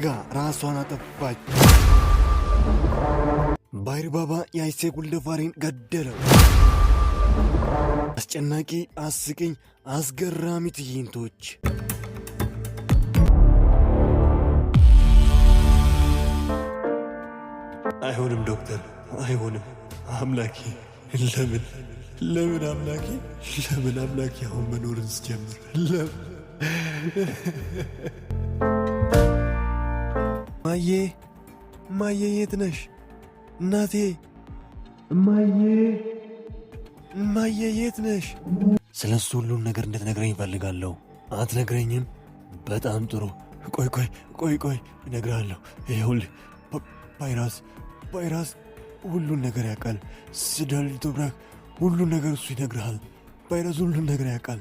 ቬጋ ራሷን አጠፋች። ባይር ባባ የአይሴ ጉልደፋሪን ገደለው። አስጨናቂ፣ አስቂኝ፣ አስገራሚ ትዕይንቶች። አይሆንም ዶክተር፣ አይሆንም። አምላኬ ለምን አምላኬ፣ ለምን አምላኬ አሁን መኖርን ስጀምር ማዬ የት ነሽ? እናቴ ማዬ የት ነሽ? ስለ እሱ ሁሉን ነገር እንድትነግረኝ እፈልጋለሁ። አትነግረኝም? በጣም ጥሩ። ቆይ እነግርሃለሁ። ይኸውልህ ቫይራስ ሁሉን ነገር ያውቃል። ስዳል ቶብራክ ሁሉን ነገር እሱ ይነግርሃል። ቫይረስ ሁሉን ነገር ያውቃል።